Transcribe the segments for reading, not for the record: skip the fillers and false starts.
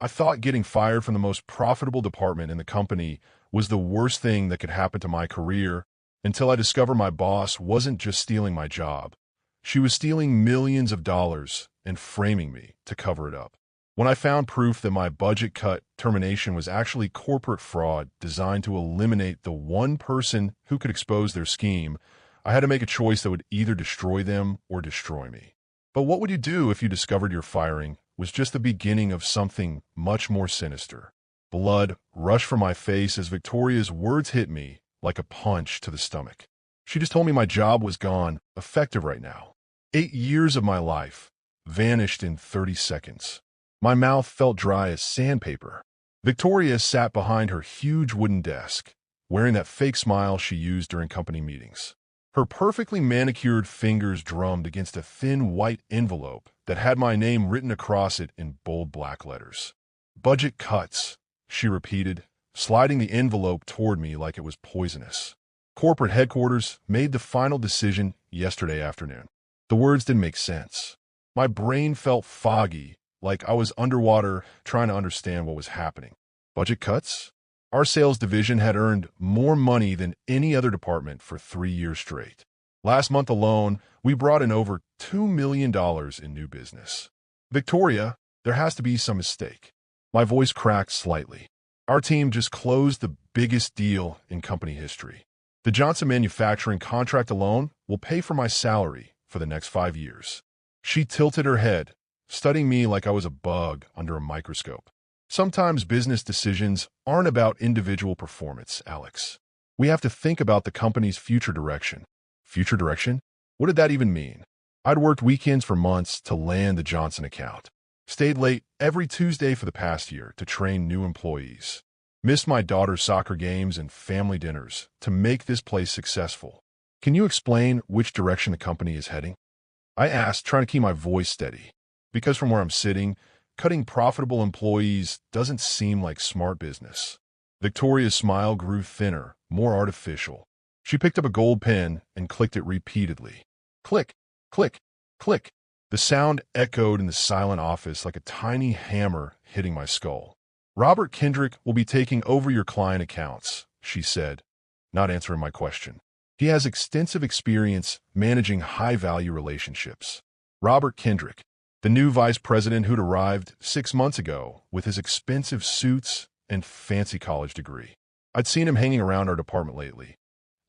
I thought getting fired from the most profitable department in the company was the worst thing that could happen to my career until I discovered my boss wasn't just stealing my job. She was stealing millions of dollars and framing me to cover it up. When I found proof that my budget cut termination was actually corporate fraud designed to eliminate the one person who could expose their scheme, I had to make a choice that would either destroy them or destroy me. But what would you do if you discovered your firing was just the beginning of something much more sinister? Blood rushed from my face as Victoria's words hit me like a punch to the stomach. She just told me my job was gone, effective right now. 8 years of my life vanished in 30 seconds. My mouth felt dry as sandpaper. Victoria sat behind her huge wooden desk, wearing that fake smile she used during company meetings. Her perfectly manicured fingers drummed against a thin white envelope that had my name written across it in bold black letters. Budget cuts, she repeated, sliding the envelope toward me like it was poisonous. Corporate headquarters made the final decision yesterday afternoon. The words didn't make sense. My brain felt foggy, like I was underwater trying to understand what was happening. Budget cuts? Our sales division had earned more money than any other department for 3 years straight. Last month alone, we brought in over $2 million in new business. Victoria, there has to be some mistake. My voice cracked slightly. Our team just closed the biggest deal in company history. The Johnson manufacturing contract alone will pay for my salary for the next 5 years. She tilted her head, studying me like I was a bug under a microscope. Sometimes business decisions aren't about individual performance, Alex. We have to think about the company's future direction. Future direction? What did that even mean? I'd worked weekends for months to land the Johnson account. Stayed late every Tuesday for the past year to train new employees. Missed my daughter's soccer games and family dinners to make this place successful. Can you explain which direction the company is heading? I asked, trying to keep my voice steady. Because from where I'm sitting, cutting profitable employees doesn't seem like smart business. Victoria's smile grew thinner, more artificial. She picked up a gold pen and clicked it repeatedly. Click, click, click. The sound echoed in the silent office like a tiny hammer hitting my skull. Robert Kendrick will be taking over your client accounts, she said, not answering my question. He has extensive experience managing high-value relationships. Robert Kendrick, the new vice president who'd arrived 6 months ago with his expensive suits and fancy college degree. I'd seen him hanging around our department lately,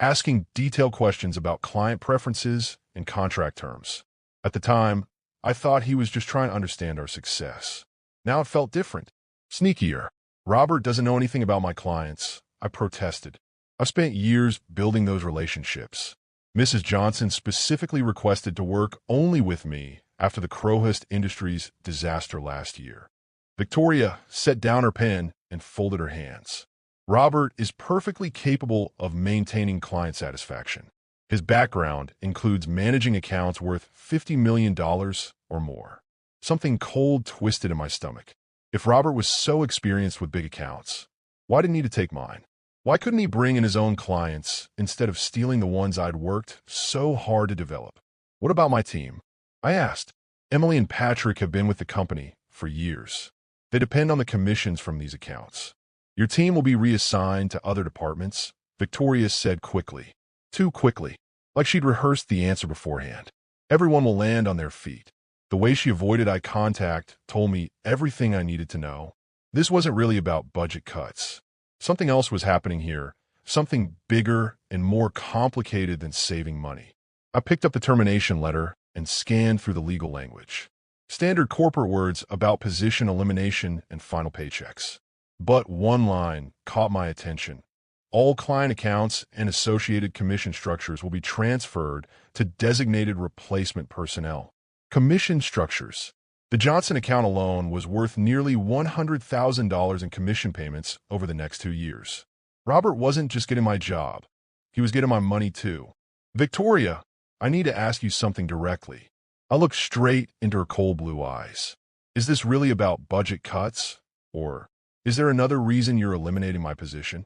asking detailed questions about client preferences and contract terms. At the time, I thought he was just trying to understand our success. Now it felt different, sneakier. Robert doesn't know anything about my clients, I protested. I've spent years building those relationships. Mrs. Johnson specifically requested to work only with me after the Crowhurst Industries disaster last year. Victoria set down her pen and folded her hands. Robert is perfectly capable of maintaining client satisfaction. His background includes managing accounts worth $50 million or more. Something cold twisted in my stomach. If Robert was so experienced with big accounts, why didn't he take mine? Why couldn't he bring in his own clients instead of stealing the ones I'd worked so hard to develop? What about my team? I asked. Emily and Patrick have been with the company for years. They depend on the commissions from these accounts. Your team will be reassigned to other departments, Victoria said quickly. Too quickly, like she'd rehearsed the answer beforehand. Everyone will land on their feet. The way she avoided eye contact told me everything I needed to know. This wasn't really about budget cuts. Something else was happening here, something bigger and more complicated than saving money. I picked up the termination letter and scanned through the legal language. Standard corporate words about position elimination and final paychecks. But one line caught my attention. All client accounts and associated commission structures will be transferred to designated replacement personnel. Commission structures. The Johnson account alone was worth nearly $100,000 in commission payments over the next 2 years. Robert wasn't just getting my job. He was getting my money too. Victoria, I need to ask you something directly. I looked straight into her cold blue eyes. Is this really about budget cuts? Or is there another reason you're eliminating my position?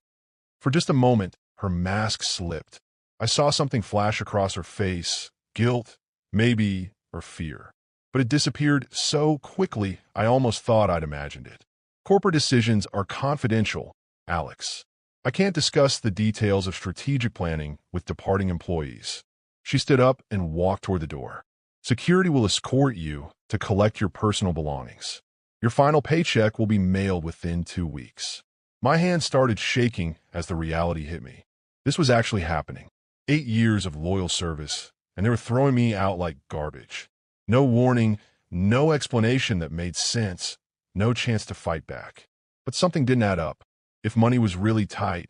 For just a moment, her mask slipped. I saw something flash across her face, guilt, maybe, or fear. But it disappeared so quickly I almost thought I'd imagined it. Corporate decisions are confidential, Alex. I can't discuss the details of strategic planning with departing employees. She stood up and walked toward the door. Security will escort you to collect your personal belongings. Your final paycheck will be mailed within 2 weeks. My hand started shaking as the reality hit me. This was actually happening. 8 years of loyal service, and they were throwing me out like garbage. No warning, no explanation that made sense, no chance to fight back. But something didn't add up. If money was really tight,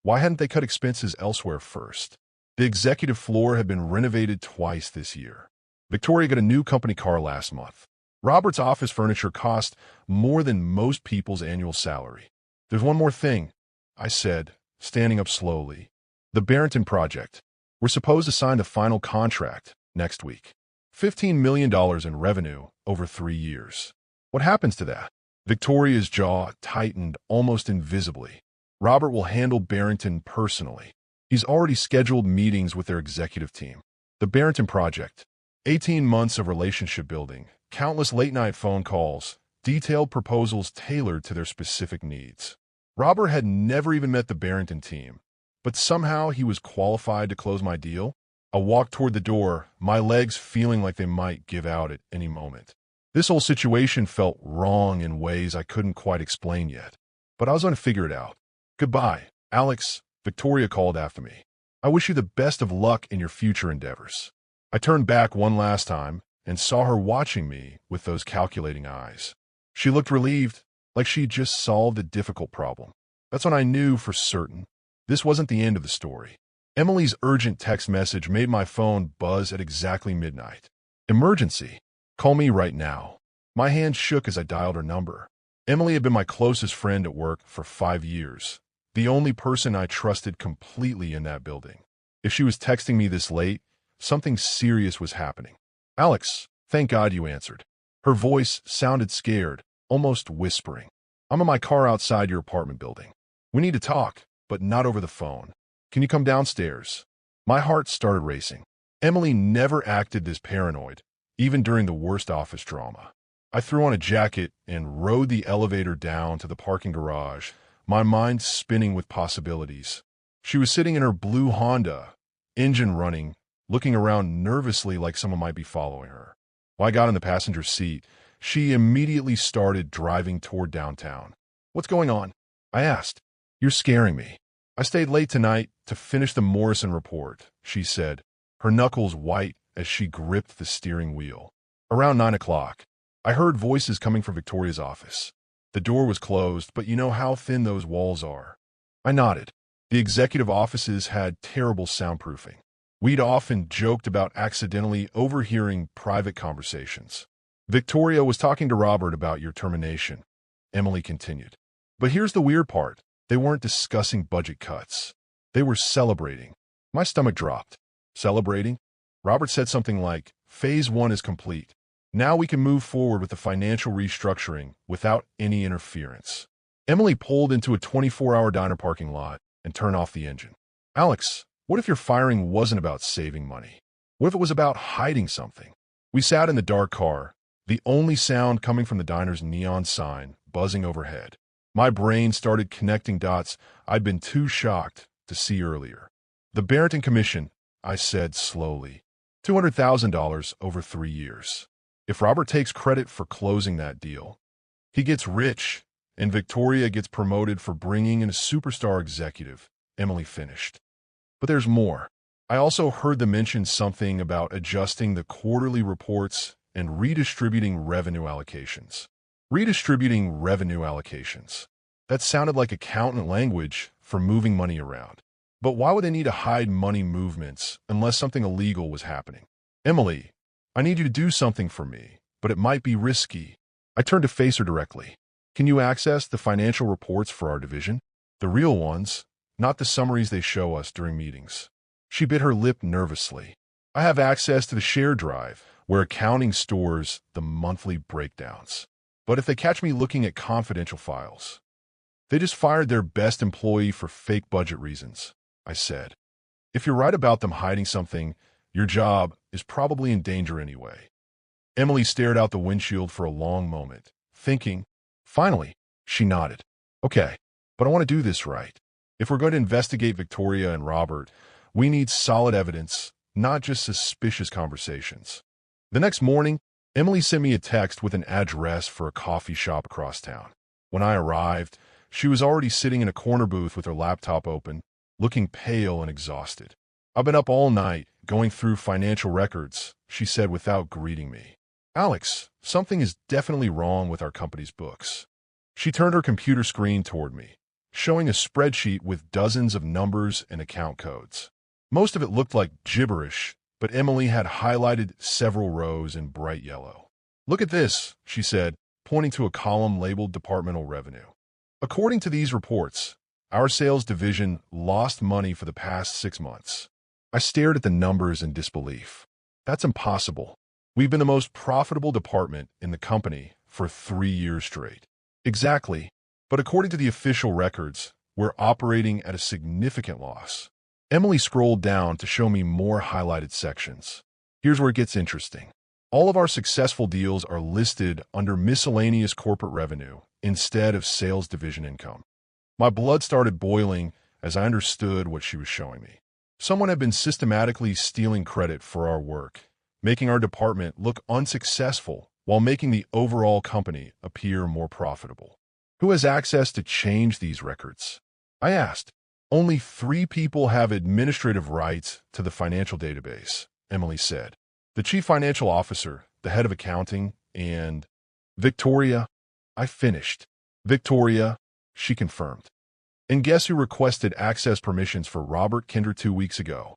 why hadn't they cut expenses elsewhere first? The executive floor had been renovated twice this year. Victoria got a new company car last month. Robert's office furniture cost more than most people's annual salary. There's one more thing, I said, standing up slowly. The Barrington project. We're supposed to sign the final contract next week. $15 million in revenue over 3 years. What happens to that? Victoria's jaw tightened almost invisibly. Robert will handle Barrington personally. He's already scheduled meetings with their executive team. The Barrington project. 18 months of relationship building, countless late-night phone calls, detailed proposals tailored to their specific needs. Robert had never even met the Barrington team, but somehow he was qualified to close my deal. I walked toward the door, my legs feeling like they might give out at any moment. This whole situation felt wrong in ways I couldn't quite explain yet, but I was going to figure it out. Goodbye, Alex, Victoria called after me. I wish you the best of luck in your future endeavors. I turned back one last time and saw her watching me with those calculating eyes. She looked relieved, like she'd just solved a difficult problem. That's when I knew for certain this wasn't the end of the story. Emily's urgent text message made my phone buzz at exactly midnight. Emergency. Call me right now. My hand shook as I dialed her number. Emily had been my closest friend at work for 5 years, the only person I trusted completely in that building. If she was texting me this late, something serious was happening. Alex, thank God you answered. Her voice sounded scared, almost whispering. I'm in my car outside your apartment building. We need to talk, but not over the phone. Can you come downstairs? My heart started racing. Emily never acted this paranoid, even during the worst office drama. I threw on a jacket and rode the elevator down to the parking garage, my mind spinning with possibilities. She was sitting in her blue Honda, engine running, looking around nervously like someone might be following her. When I got in the passenger seat, she immediately started driving toward downtown. What's going on? I asked. You're scaring me. I stayed late tonight to finish the Morrison report, she said, her knuckles white as she gripped the steering wheel. Around 9 o'clock, I heard voices coming from Victoria's office. The door was closed, but you know how thin those walls are. I nodded. The executive offices had terrible soundproofing. We'd often joked about accidentally overhearing private conversations. Victoria was talking to Robert about your termination, Emily continued. But here's the weird part. They weren't discussing budget cuts. They were celebrating. My stomach dropped. Celebrating? Robert said something like, Phase 1 is complete. Now we can move forward with the financial restructuring without any interference. Emily pulled into a 24-hour diner parking lot and turned off the engine. Alex, what if your firing wasn't about saving money? What if it was about hiding something? We sat in the dark car, the only sound coming from the diner's neon sign buzzing overhead. My brain started connecting dots I'd been too shocked to see earlier. The Barrington Commission, I said slowly. $200,000 over 3 years. If Robert takes credit for closing that deal, he gets rich, and Victoria gets promoted for bringing in a superstar executive, Emily finished. But there's more. I also heard them mention something about adjusting the quarterly reports and redistributing revenue allocations. Redistributing revenue allocations. That sounded like accountant language for moving money around. But why would they need to hide money movements unless something illegal was happening? Emily, I need you to do something for me, but it might be risky. I turned to face her directly. Can you access the financial reports for our division? The real ones, not the summaries they show us during meetings. She bit her lip nervously. I have access to the share drive, where accounting stores the monthly breakdowns. But if they catch me looking at confidential files, they just fired their best employee for fake budget reasons, I said. If you're right about them hiding something, your job is probably in danger anyway. Emily stared out the windshield for a long moment, thinking. Finally, She nodded. Okay, but I want to do this right. If we're going to investigate Victoria and Robert, we need solid evidence, not just suspicious conversations. The next morning, Emily sent me a text with an address for a coffee shop across town. When I arrived, she was already sitting in a corner booth with her laptop open, looking pale and exhausted. I've been up all night, going through financial records, she said without greeting me. Alex, something is definitely wrong with our company's books. She turned her computer screen toward me, showing a spreadsheet with dozens of numbers and account codes. Most of it looked like gibberish, but Emily had highlighted several rows in bright yellow. Look at this, she said, pointing to a column labeled Departmental Revenue. According to these reports, our sales division lost money for the past 6 months. I stared at the numbers in disbelief. That's impossible. We've been the most profitable department in the company for 3 years straight. Exactly. But according to the official records, we're operating at a significant loss. Emily scrolled down to show me more highlighted sections. Here's where it gets interesting. All of our successful deals are listed under miscellaneous corporate revenue instead of sales division income. My blood started boiling as I understood what she was showing me. Someone had been systematically stealing credit for our work, making our department look unsuccessful while making the overall company appear more profitable. Who has access to change these records? I asked. Only 3 people have administrative rights to the financial database, Emily said. The chief financial officer, the head of accounting, and Victoria. I finished. Victoria, she confirmed. And guess who requested access permissions for Robert Kinder 2 weeks ago?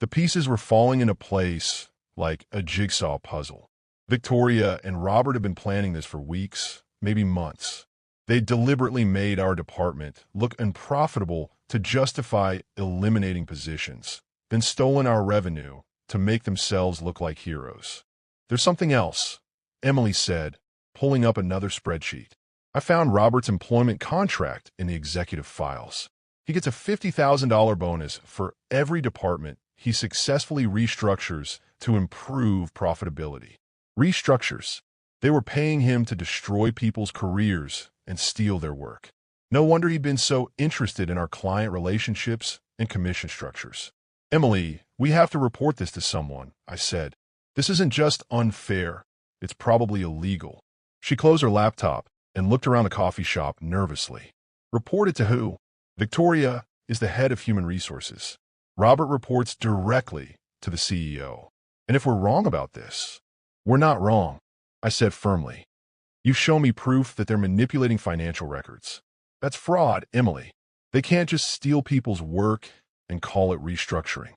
The pieces were falling into place like a jigsaw puzzle. Victoria and Robert have been planning this for weeks, maybe months. They deliberately made our department look unprofitable to justify eliminating positions, then stolen our revenue to make themselves look like heroes. There's something else, Emily said, pulling up another spreadsheet. I found Robert's employment contract in the executive files. He gets a $50,000 bonus for every department he successfully restructures to improve profitability. Restructures. They were paying him to destroy people's careers and steal their work. No wonder he'd been so interested in our client relationships and commission structures. Emily, we have to report this to someone, I said. This isn't just unfair. It's probably illegal. She closed her laptop and looked around the coffee shop nervously. Report it to who? Victoria is the head of human resources. Robert reports directly to the CEO. And if we're wrong about this, we're not wrong, I said firmly. You show me proof that they're manipulating financial records. That's fraud, Emily. They can't just steal people's work and call it restructuring.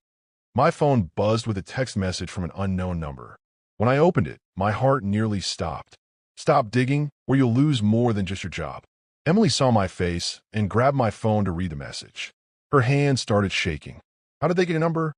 My phone buzzed with a text message from an unknown number. When I opened it, my heart nearly stopped. Stop digging, or you'll lose more than just your job. Emily saw my face and grabbed my phone to read the message. Her hand started shaking. How did they get a number?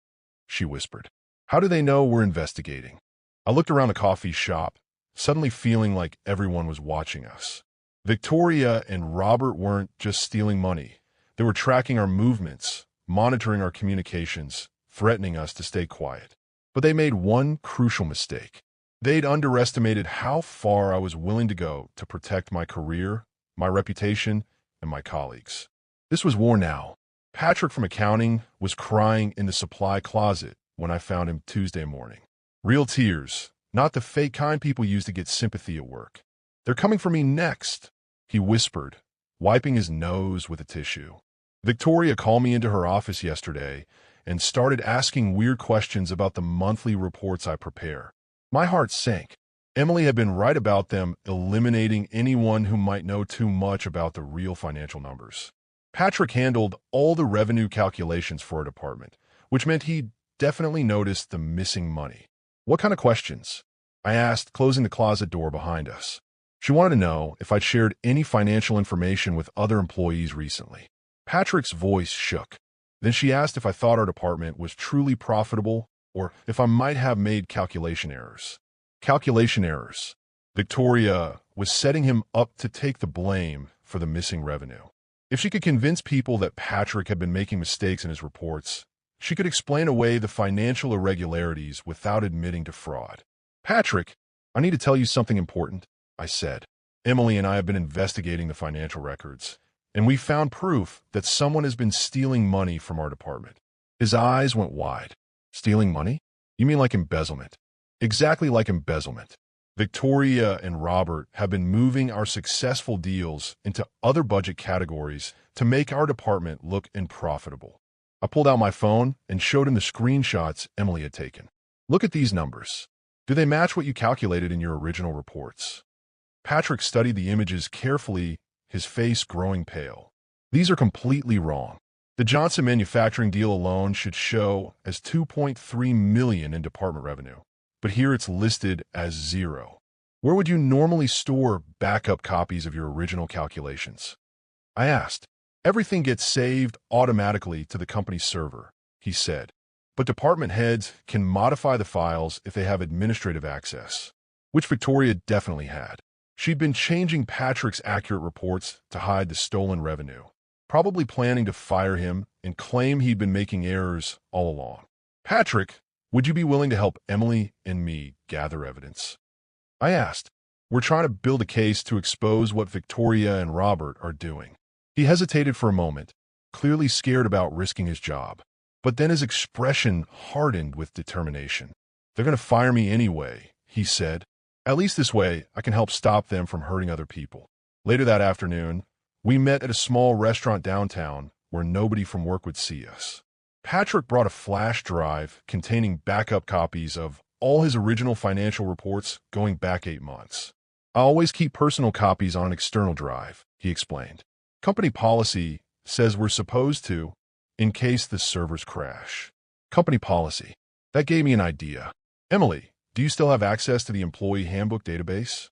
She whispered. How do they know we're investigating? I looked around the coffee shop, suddenly feeling like everyone was watching us. Victoria and Robert weren't just stealing money. They were tracking our movements, monitoring our communications, threatening us to stay quiet. But they made one crucial mistake. They'd underestimated how far I was willing to go to protect my career, my reputation, and my colleagues. This was war now. Patrick from accounting was crying in the supply closet when I found him Tuesday morning. Real tears, not the fake kind people use to get sympathy at work. They're coming for me next, he whispered, wiping his nose with a tissue. Victoria called me into her office yesterday and started asking weird questions about the monthly reports I prepare. My heart sank. Emily had been right about them eliminating anyone who might know too much about the real financial numbers. Patrick handled all the revenue calculations for our department, which meant he'd definitely noticed the missing money. What kind of questions? I asked, closing the closet door behind us. She wanted to know if I'd shared any financial information with other employees recently. Patrick's voice shook. Then she asked if I thought our department was truly profitable or if I might have made calculation errors. Calculation errors. Victoria was setting him up to take the blame for the missing revenue. If she could convince people that Patrick had been making mistakes in his reports, she could explain away the financial irregularities without admitting to fraud. Patrick, I need to tell you something important, I said. Emily and I have been investigating the financial records, and we found proof that someone has been stealing money from our department." His eyes went wide. "Stealing money? You mean like embezzlement?" "Exactly like embezzlement. Victoria and Robert have been moving our successful deals into other budget categories to make our department look unprofitable." I pulled out my phone and showed him the screenshots Emily had taken. "Look at these numbers. Do they match what you calculated in your original reports?" Patrick studied the images carefully, his face growing pale. "These are completely wrong. The Johnson manufacturing deal alone should show as $2.3 million in department revenue, but here it's listed as zero. Where would you normally store backup copies of your original calculations?" I asked. "Everything gets saved automatically to the company's server," he said, "but department heads can modify the files if they have administrative access," which Victoria definitely had. She'd been changing Patrick's accurate reports to hide the stolen revenue, probably planning to fire him and claim he'd been making errors all along. "Patrick, would you be willing to help Emily and me gather evidence?" I asked. "We're trying to build a case to expose what Victoria and Robert are doing." He hesitated for a moment, clearly scared about risking his job. But then his expression hardened with determination. "They're going to fire me anyway," he said. "At least this way, I can help stop them from hurting other people." Later that afternoon, we met at a small restaurant downtown where nobody from work would see us. Patrick brought a flash drive containing backup copies of all his original financial reports going back 8 months. "I always keep personal copies on an external drive," he explained. "Company policy says we're supposed to, in case the servers crash." Company policy. That gave me an idea. "Emily, do you still have access to the employee handbook database?"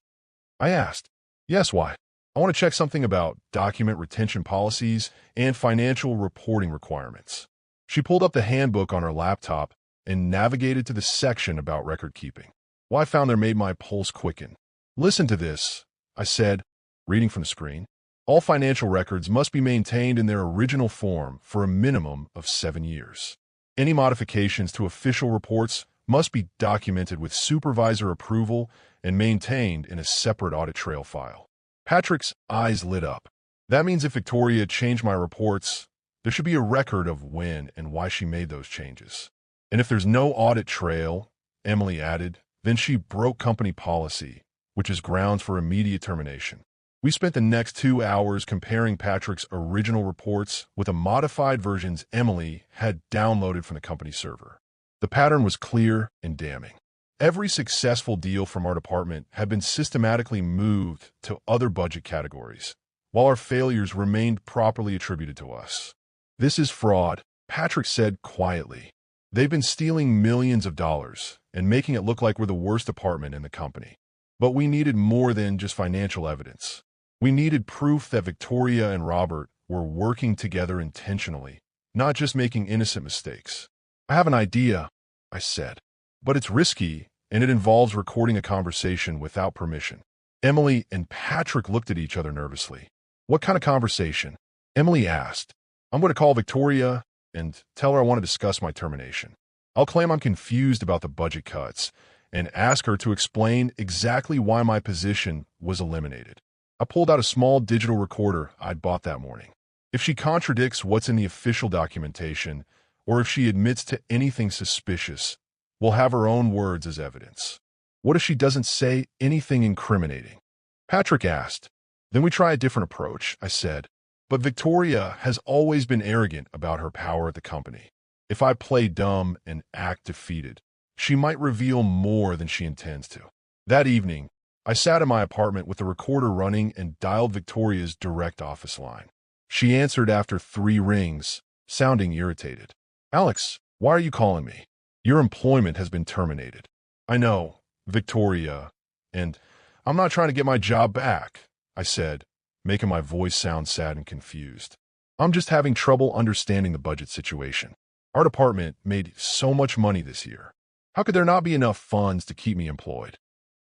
I asked. "Yes, why?" "I want to check something about document retention policies and financial reporting requirements." She pulled up the handbook on her laptop and navigated to the section about record keeping. What I found there made my pulse quicken. "Listen to this," I said, reading from the screen. "All financial records must be maintained in their original form for a minimum of 7 years. Any modifications to official reports must be documented with supervisor approval and maintained in a separate audit trail file." Patrick's eyes lit up. "That means if Victoria changed my reports, there should be a record of when and why she made those changes. And if there's no audit trail," Emily added, "then she broke company policy, which is grounds for immediate termination." We spent the next 2 hours comparing Patrick's original reports with the modified versions Emily had downloaded from the company server. The pattern was clear and damning. Every successful deal from our department had been systematically moved to other budget categories, while our failures remained properly attributed to us. "This is fraud," Patrick said quietly. "They've been stealing millions of dollars and making it look like we're the worst department in the company. But we needed more than just financial evidence. We needed proof that Victoria and Robert were working together intentionally, not just making innocent mistakes." "I have an idea," I said, "but it's risky, and it involves recording a conversation without permission." Emily and Patrick looked at each other nervously. "What kind of conversation?" Emily asked. "I'm going to call Victoria and tell her I want to discuss my termination. I'll claim I'm confused about the budget cuts and ask her to explain exactly why my position was eliminated." I pulled out a small digital recorder I'd bought that morning. If she contradicts what's in the official documentation, or if she admits to anything suspicious, we'll have her own words as evidence. "What if she doesn't say anything incriminating?" Patrick asked. "Then we try a different approach," I said. "But Victoria has always been arrogant about her power at the company. If I play dumb and act defeated, she might reveal more than she intends to." That evening, I sat in my apartment with the recorder running and dialed Victoria's direct office line. She answered after 3 rings, sounding irritated. "Alex, why are you calling me? Your employment has been terminated." "I know, Victoria, and I'm not trying to get my job back," I said, making my voice sound sad and confused. "I'm just having trouble understanding the budget situation. Our department made so much money this year. How could there not be enough funds to keep me employed?"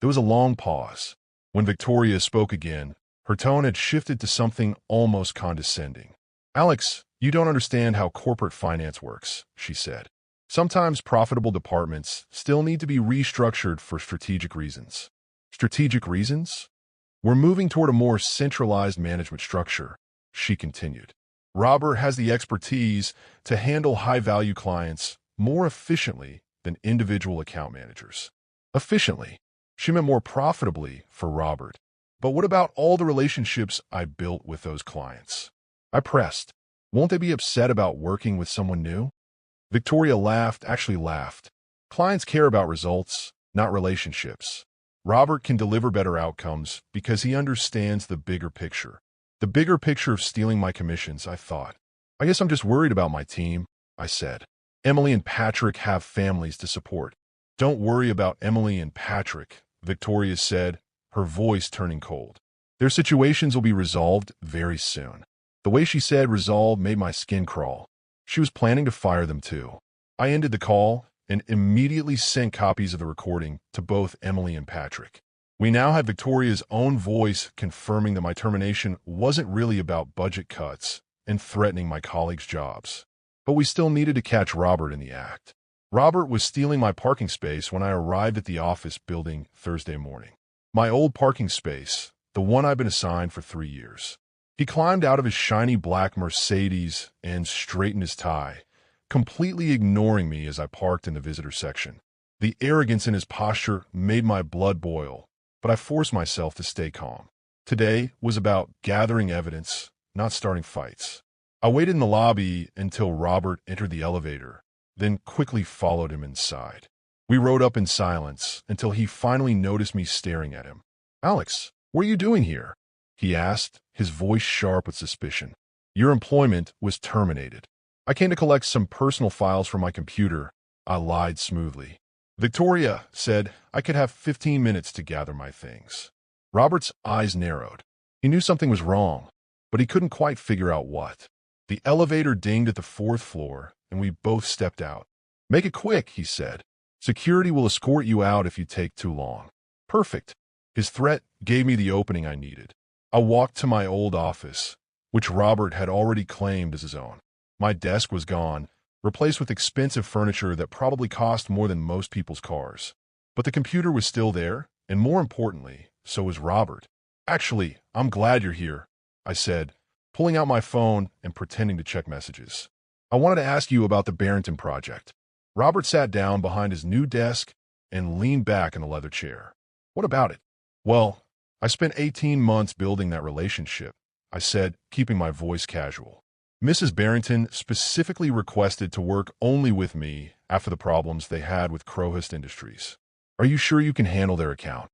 There was a long pause. When Victoria spoke again, her tone had shifted to something almost condescending. "Alex, you don't understand how corporate finance works," she said. "Sometimes profitable departments still need to be restructured for strategic reasons." "Strategic reasons?" We're moving toward a more centralized management structure, she continued. Robert has the expertise to handle high-value clients more efficiently than individual account managers. Efficiently. She meant more profitably for Robert. But what about all the relationships I built with those clients? I pressed. Won't they be upset about working with someone new? Victoria laughed, actually laughed. Clients care about results, not relationships. Robert can deliver better outcomes because he understands the bigger picture. The bigger picture of stealing my commissions, I thought. I guess I'm just worried about my team, I said. Emily and Patrick have families to support. Don't worry about Emily and Patrick, Victoria said, her voice turning cold. Their situations will be resolved very soon. The way she said resolve made my skin crawl. She was planning to fire them too. I ended the call and immediately sent copies of the recording to both Emily and Patrick. We now had Victoria's own voice confirming that my termination wasn't really about budget cuts and threatening my colleagues' jobs. But we still needed to catch Robert in the act. Robert was stealing my parking space when I arrived at the office building Thursday morning. My old parking space, the one I've been assigned for 3 years. He climbed out of his shiny black Mercedes and straightened his tie, completely ignoring me as I parked in the visitor section. The arrogance in his posture made my blood boil, but I forced myself to stay calm. Today was about gathering evidence, not starting fights. I waited in the lobby until Robert entered the elevator, then quickly followed him inside. We rode up in silence until he finally noticed me staring at him. "Alex, what are you doing here?" he asked, his voice sharp with suspicion. "Your employment was terminated." "I came to collect some personal files from my computer," I lied smoothly. Victoria said I could have 15 minutes to gather my things. Robert's eyes narrowed. He knew something was wrong, but he couldn't quite figure out what. The elevator dinged at the 4th floor, and we both stepped out. "Make it quick," he said. "Security will escort you out if you take too long." Perfect. His threat gave me the opening I needed. I walked to my old office, which Robert had already claimed as his own. My desk was gone, replaced with expensive furniture that probably cost more than most people's cars. But the computer was still there, and more importantly, so was Robert. "Actually, I'm glad you're here," I said, pulling out my phone and pretending to check messages. "I wanted to ask you about the Barrington project." Robert sat down behind his new desk and leaned back in the leather chair. "What about it?" "Well, I spent 18 months building that relationship," I said, keeping my voice casual. "Mrs. Barrington specifically requested to work only with me after the problems they had with Crowhurst Industries. Are you sure you can handle their account?"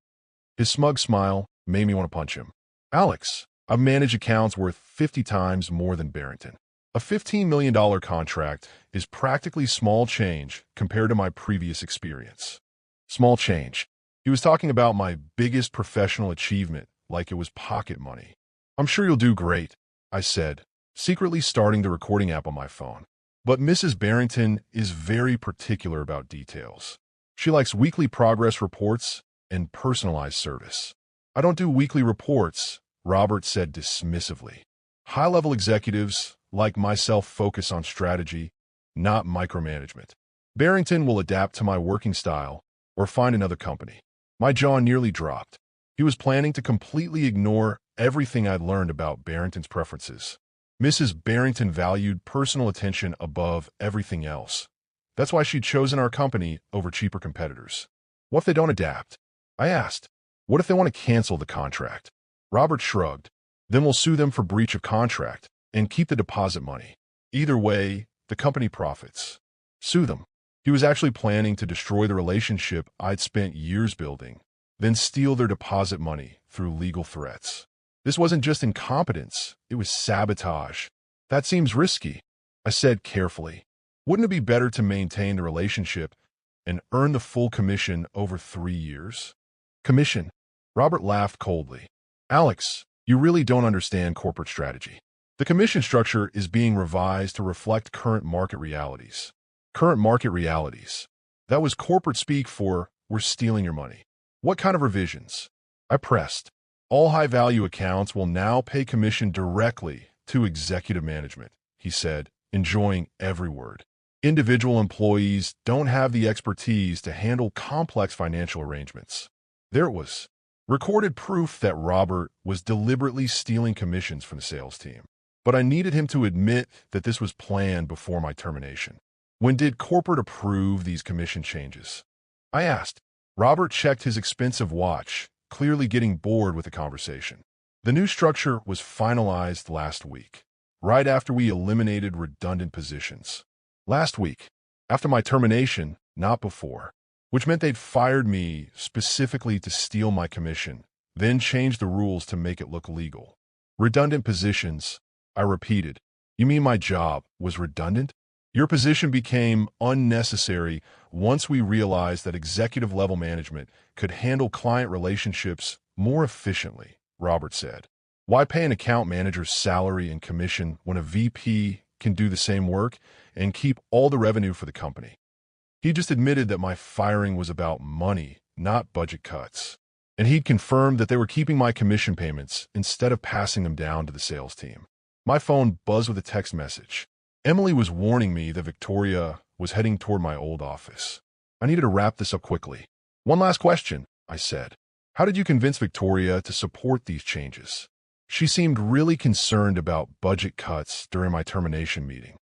His smug smile made me want to punch him. "Alex, I've managed accounts worth 50 times more than Barrington. A $15 million contract is practically small change compared to my previous experience." Small change. He was talking about my biggest professional achievement like it was pocket money. "I'm sure you'll do great," I said, secretly starting the recording app on my phone. "But Mrs. Barrington is very particular about details. She likes weekly progress reports and personalized service." "I don't do weekly reports," Robert said dismissively. "High-level executives like myself focus on strategy, not micromanagement. Barrington will adapt to my working style or find another company." My jaw nearly dropped. He was planning to completely ignore everything I'd learned about Barrington's preferences. Mrs. Barrington valued personal attention above everything else. That's why she'd chosen our company over cheaper competitors. "What if they don't adapt?" I asked. "What if they want to cancel the contract?" Robert shrugged. "Then we'll sue them for breach of contract and keep the deposit money. Either way, the company profits." Sue them. He was actually planning to destroy the relationship I'd spent years building, then steal their deposit money through legal threats. This wasn't just incompetence, it was sabotage. "That seems risky," I said carefully. "Wouldn't it be better to maintain the relationship and earn the full commission over 3 years?" "Commission?" Robert laughed coldly. "Alex, you really don't understand corporate strategy. The commission structure is being revised to reflect current market realities." Current market realities. That was corporate speak for, "We're stealing your money." "What kind of revisions?" I pressed. "All high-value accounts will now pay commission directly to executive management," he said, enjoying every word. "Individual employees don't have the expertise to handle complex financial arrangements." There it was. Recorded proof that Robert was deliberately stealing commissions from the sales team. But I needed him to admit that this was planned before my termination. When did corporate approve these commission changes? I asked. Robert checked his expensive watch, clearly getting bored with the conversation. The new structure was finalized last week, right after we eliminated redundant positions. Last week, after my termination, not before, which meant they'd fired me specifically to steal my commission, then changed the rules to make it look legal. Redundant positions, I repeated. You mean my job was redundant? Your position became unnecessary once we realized that executive-level management could handle client relationships more efficiently, Robert said. Why pay an account manager's salary and commission when a VP can do the same work and keep all the revenue for the company? He just admitted that my firing was about money, not budget cuts. And he'd confirmed that they were keeping my commission payments instead of passing them down to the sales team. My phone buzzed with a text message. Emily was warning me that Victoria was heading toward my old office. I needed to wrap this up quickly. One last question, I said. How did you convince Victoria to support these changes? She seemed really concerned about budget cuts during my termination meeting.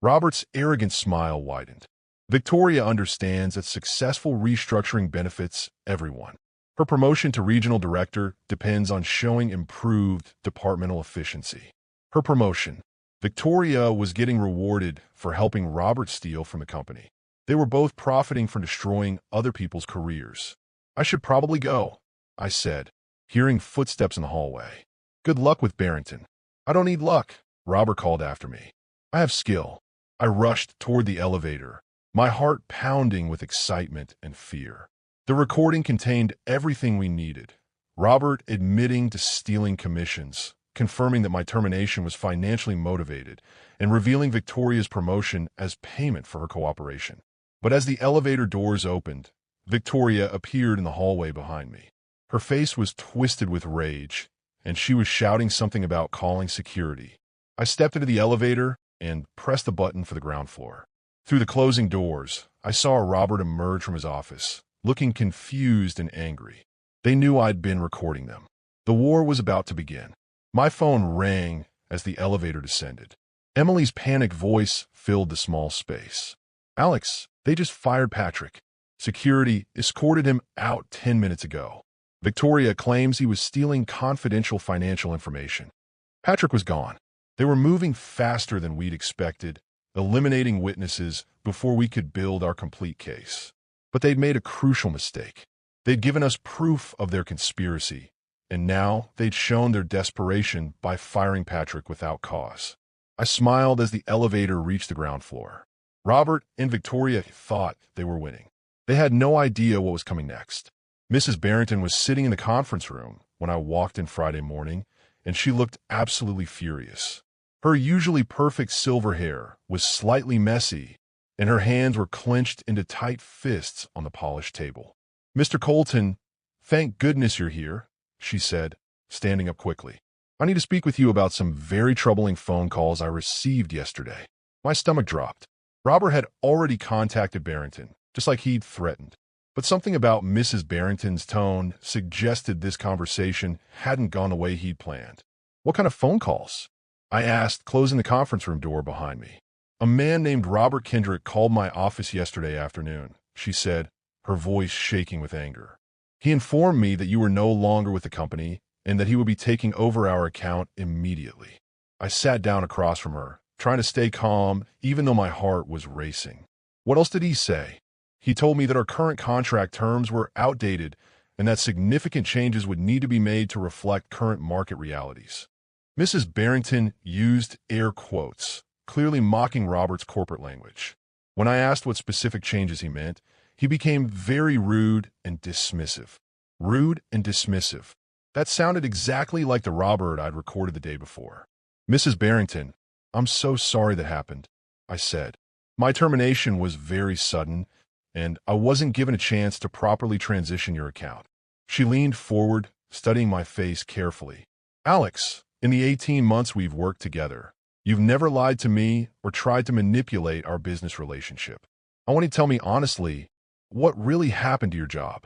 Robert's arrogant smile widened. Victoria understands that successful restructuring benefits everyone. Her promotion to regional director depends on showing improved departmental efficiency. Her promotion. Victoria was getting rewarded for helping Robert steal from the company. They were both profiting from destroying other people's careers. I should probably go, I said, hearing footsteps in the hallway. Good luck with Barrington. I don't need luck, Robert called after me. I have skill. I rushed toward the elevator, my heart pounding with excitement and fear. The recording contained everything we needed. Robert admitting to stealing commissions, confirming that my termination was financially motivated, and revealing Victoria's promotion as payment for her cooperation. But as the elevator doors opened, Victoria appeared in the hallway behind me. Her face was twisted with rage, and she was shouting something about calling security. I stepped into the elevator and pressed the button for the ground floor. Through the closing doors, I saw Robert emerge from his office, looking confused and angry. They knew I'd been recording them. The war was about to begin. My phone rang as the elevator descended. Emily's panicked voice filled the small space. Alex, they just fired Patrick. Security escorted him out 10 minutes ago. Victoria claims he was stealing confidential financial information. Patrick was gone. They were moving faster than we'd expected, eliminating witnesses before we could build our complete case. But they'd made a crucial mistake. They'd given us proof of their conspiracy, and now they'd shown their desperation by firing Patrick without cause. I smiled as the elevator reached the ground floor. Robert and Victoria thought they were winning. They had no idea what was coming next. Mrs. Barrington was sitting in the conference room when I walked in Friday morning, and she looked absolutely furious. Her usually perfect silver hair was slightly messy, and her hands were clenched into tight fists on the polished table. Mr. Colton, thank goodness you're here, she said, standing up quickly. I need to speak with you about some very troubling phone calls I received yesterday. My stomach dropped. Robert had already contacted Barrington, just like he'd threatened. But something about Mrs. Barrington's tone suggested this conversation hadn't gone the way he'd planned. What kind of phone calls? I asked, closing the conference room door behind me. A man named Robert Kendrick called my office yesterday afternoon, she said, her voice shaking with anger. He informed me that you were no longer with the company and that he would be taking over our account immediately. I sat down across from her, trying to stay calm, even though my heart was racing. What else did he say? He told me that our current contract terms were outdated and that significant changes would need to be made to reflect current market realities. Mrs. Barrington used air quotes, clearly mocking Robert's corporate language. When I asked what specific changes he meant, he became very rude and dismissive. Rude and dismissive. That sounded exactly like the Robert I'd recorded the day before. Mrs. Barrington, I'm so sorry that happened, I said. My termination was very sudden, and I wasn't given a chance to properly transition your account. She leaned forward, studying my face carefully. Alex, in the 18 months we've worked together, you've never lied to me or tried to manipulate our business relationship. I want you to tell me honestly what really happened to your job.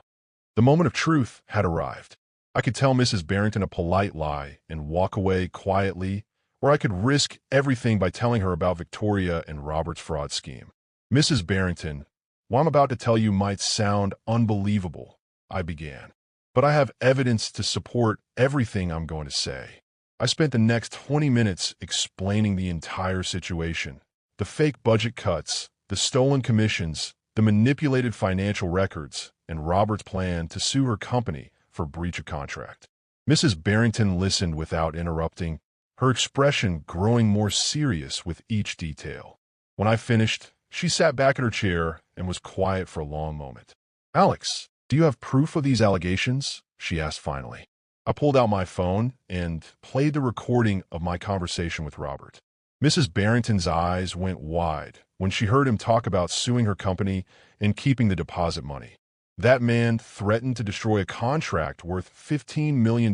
The moment of truth had arrived. I could tell Mrs. Barrington a polite lie and walk away quietly, or I could risk everything by telling her about Victoria and Robert's fraud scheme. Mrs. Barrington, what I'm about to tell you might sound unbelievable, I began, but I have evidence to support everything I'm going to say. I spent the next 20 minutes explaining the entire situation, the fake budget cuts, the stolen commissions, the manipulated financial records, and Robert's plan to sue her company for breach of contract. Mrs. Barrington listened without interrupting, her expression growing more serious with each detail. When I finished, she sat back in her chair and was quiet for a long moment. "Alex, do you have proof of these allegations?" she asked finally. I pulled out my phone and played the recording of my conversation with Robert. Mrs. Barrington's eyes went wide when she heard him talk about suing her company and keeping the deposit money. That man threatened to destroy a contract worth $15 million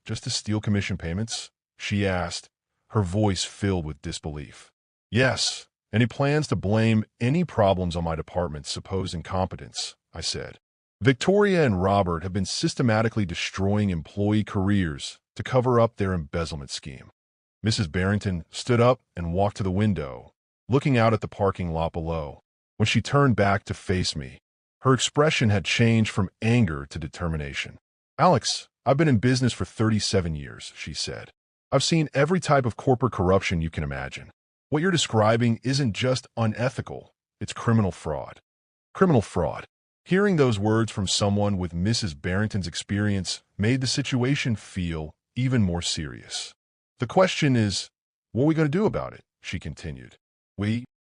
just to steal commission payments? She asked, her voice filled with disbelief. "Yes, and he plans to blame any problems on my department's supposed incompetence," I said. "Victoria and Robert have been systematically destroying employee careers to cover up their embezzlement scheme." Mrs. Barrington stood up and walked to the window, looking out at the parking lot below. When she turned back to face me, her expression had changed from anger to determination. "Alex, I've been in business for 37 years, she said. "I've seen every type of corporate corruption you can imagine. What you're describing isn't just unethical, it's criminal fraud." Criminal fraud. Hearing those words from someone with Mrs. Barrington's experience made the situation feel even more serious. "The question is, what are we going to do about it?" she continued.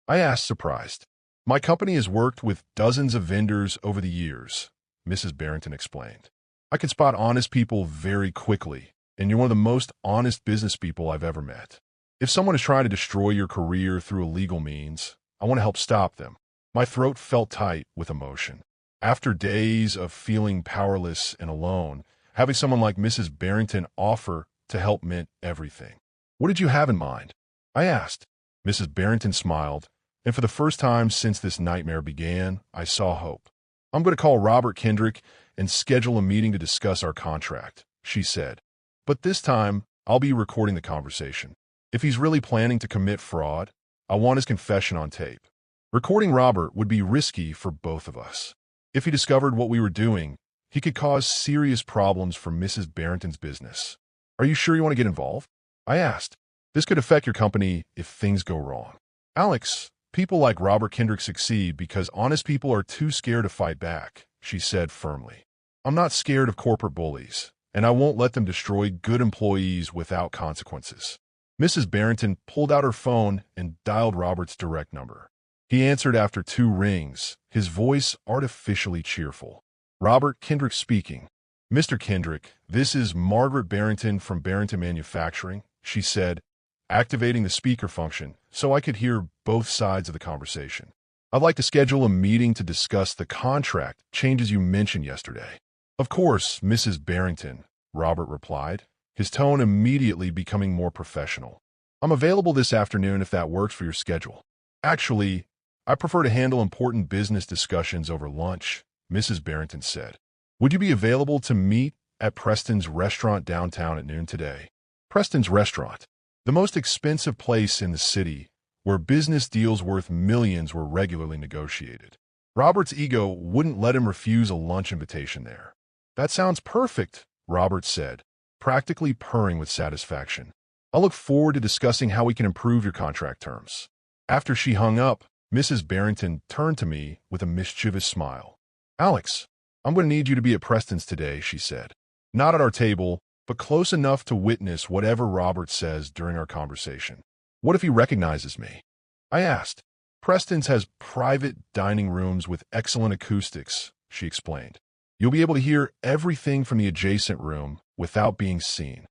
I asked, surprised. "My company has worked with dozens of vendors over the years," Mrs. Barrington explained. "I can spot honest people very quickly, and you're one of the most honest business people I've ever met. If someone is trying to destroy your career through illegal means, I want to help stop them." My throat felt tight with emotion. After days of feeling powerless and alone, having someone like Mrs. Barrington offer to help meant everything. "What did you have in mind?" I asked. Mrs. Barrington smiled, and for the first time since this nightmare began, I saw hope. "I'm going to call Robert Kendrick and schedule a meeting to discuss our contract," she said. "But this time, I'll be recording the conversation. If he's really planning to commit fraud, I want his confession on tape. Recording Robert would be risky for both of us. If he discovered what we were doing, he could cause serious problems for Mrs. Barrington's business. Are you sure you want to get involved?" I asked. "This could affect your company if things go wrong." "Alex, people like Robert Kendrick succeed because honest people are too scared to fight back," she said firmly. "I'm not scared of corporate bullies, and I won't let them destroy good employees without consequences." Mrs. Barrington pulled out her phone and dialed Robert's direct number. He answered after 2 rings, his voice artificially cheerful. "Robert Kendrick speaking." "Mr. Kendrick, this is Margaret Barrington from Barrington Manufacturing," she said, activating the speaker function so I could hear both sides of the conversation. "I'd like to schedule a meeting to discuss the contract changes you mentioned yesterday." "Of course, Mrs. Barrington," Robert replied, his tone immediately becoming more professional. "I'm available this afternoon if that works for your schedule." "Actually, I prefer to handle important business discussions over lunch," Mrs. Barrington said. "Would you be available to meet at Preston's restaurant downtown at noon today?" Preston's restaurant, the most expensive place in the city, where business deals worth millions were regularly negotiated. Robert's ego wouldn't let him refuse a lunch invitation there. "That sounds perfect," Robert said, practically purring with satisfaction. "I'll look forward to discussing how we can improve your contract terms." After she hung up, Mrs. Barrington turned to me with a mischievous smile. "Alex, I'm going to need you to be at Preston's today," she said. "Not at our table, but close enough to witness whatever Robert says during our conversation." "What if he recognizes me?" I asked. "Preston's has private dining rooms with excellent acoustics," she explained. "You'll be able to hear everything from the adjacent room without being seen."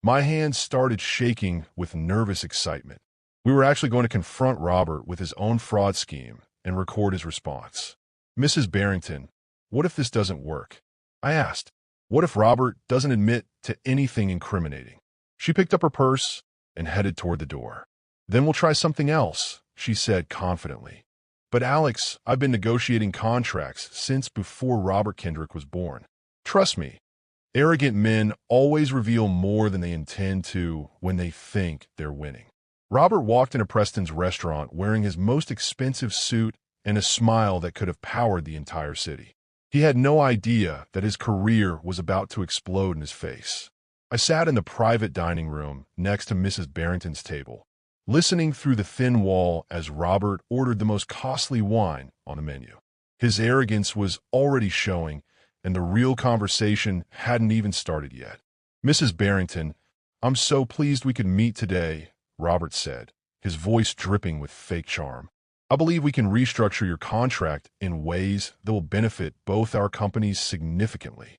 My hands started shaking with nervous excitement. We were actually going to confront Robert with his own fraud scheme and record his response. "Mrs. Barrington, what if this doesn't work?" I asked. "What if Robert doesn't admit to anything incriminating?" She picked up her purse and headed toward the door. "Then we'll try something else," she said confidently. "But Alex, I've been negotiating contracts since before Robert Kendrick was born. Trust me, Arrogant men always reveal more than they intend to when they think they're winning. Robert walked into Preston's restaurant wearing his most expensive suit and a smile that could have powered the entire city. He had no idea that his career was about to explode in his face. I sat in the private dining room next to Mrs. Barrington's table, listening through the thin wall as Robert ordered the most costly wine on the menu. His arrogance was already showing, and the real conversation hadn't even started yet. "Mrs. Barrington, I'm so pleased we could meet today," Robert said, his voice dripping with fake charm. "I believe we can restructure your contract in ways that will benefit both our companies significantly."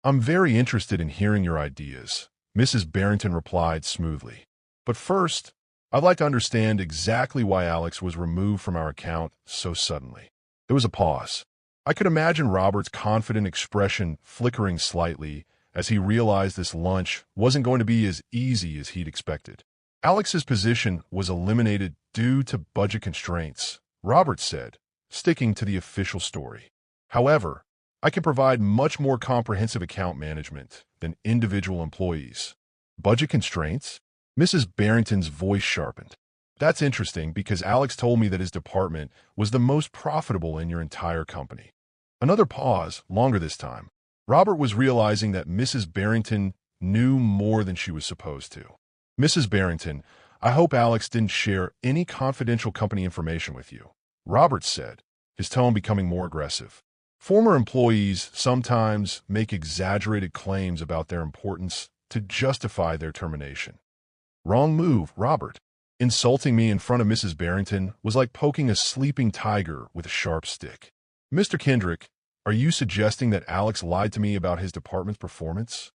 "I'm very interested in hearing your ideas," Mrs. Barrington replied smoothly. "But first, I'd like to understand exactly why Alex was removed from our account so suddenly." There was a pause. I could imagine Robert's confident expression flickering slightly as he realized this lunch wasn't going to be as easy as he'd expected. "Alex's position was eliminated due to budget constraints," Robert said, sticking to the official story. "However, I can provide much more comprehensive account management than individual employees." "Budget constraints?" Mrs. Barrington's voice sharpened. "That's interesting because Alex told me that his department was the most profitable in your entire company." Another pause, longer this time. Robert was realizing that Mrs. Barrington knew more than she was supposed to. "Mrs. Barrington, I hope Alex didn't share any confidential company information with you," Robert said, his tone becoming more aggressive. "Former employees sometimes make exaggerated claims about their importance to justify their termination." "Wrong move, Robert. Insulting me in front of Mrs. Barrington was like poking a sleeping tiger with a sharp stick." "Mr. Kendrick, are you suggesting that Alex lied to me about his department's performance?"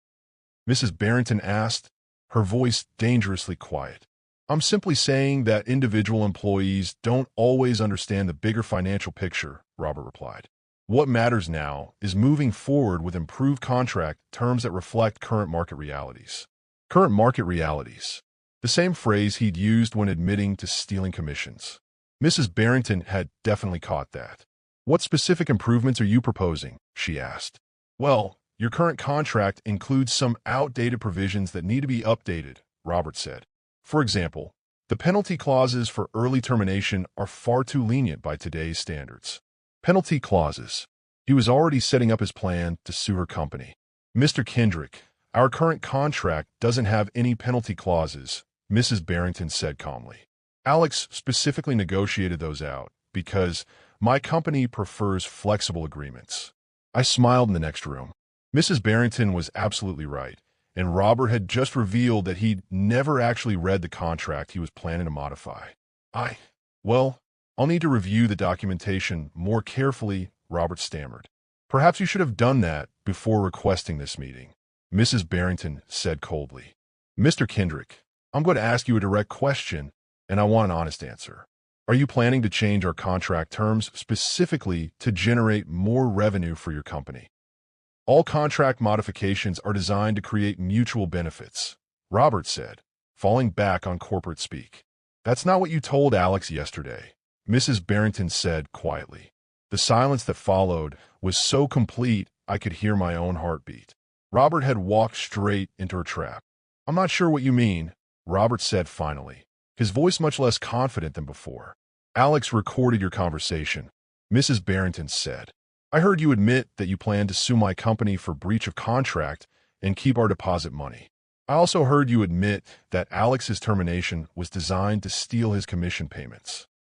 Mrs. Barrington asked, her voice dangerously quiet. "I'm simply saying that individual employees don't always understand the bigger financial picture," Robert replied. "What matters now is moving forward with improved contract terms that reflect current market realities." Current market realities. The same phrase he'd used when admitting to stealing commissions. Mrs. Barrington had definitely caught that. "What specific improvements are you proposing?" she asked. "Well, your current contract includes some outdated provisions that need to be updated," Robert said. "For example, the penalty clauses for early termination are far too lenient by today's standards." Penalty clauses. He was already setting up his plan to sue her company. "Mr. Kendrick, our current contract doesn't have any penalty clauses," Mrs. Barrington said calmly. "Alex specifically negotiated those out because my company prefers flexible agreements." I smiled in the next room. Mrs. Barrington was absolutely right, and Robert had just revealed that he'd never actually read the contract he was planning to modify. Well, I'll need to review the documentation more carefully," Robert stammered. "Perhaps you should have done that before requesting this meeting," Mrs. Barrington said coldly. "Mr. Kendrick, I'm going to ask you a direct question, and I want an honest answer. Are you planning to change our contract terms specifically to generate more revenue for your company?" "All contract modifications are designed to create mutual benefits," Robert said, falling back on corporate speak. "That's not what you told Alex yesterday," Mrs. Barrington said quietly. The silence that followed was so complete I could hear my own heartbeat. Robert had walked straight into her trap. "I'm not sure what you mean," Robert said finally, his voice much less confident than before. "Alex recorded your conversation," Mrs. Barrington said. "I heard you admit that you plan to sue my company for breach of contract and keep our deposit money. I also heard you admit that Alex's termination was designed to steal his commission payments."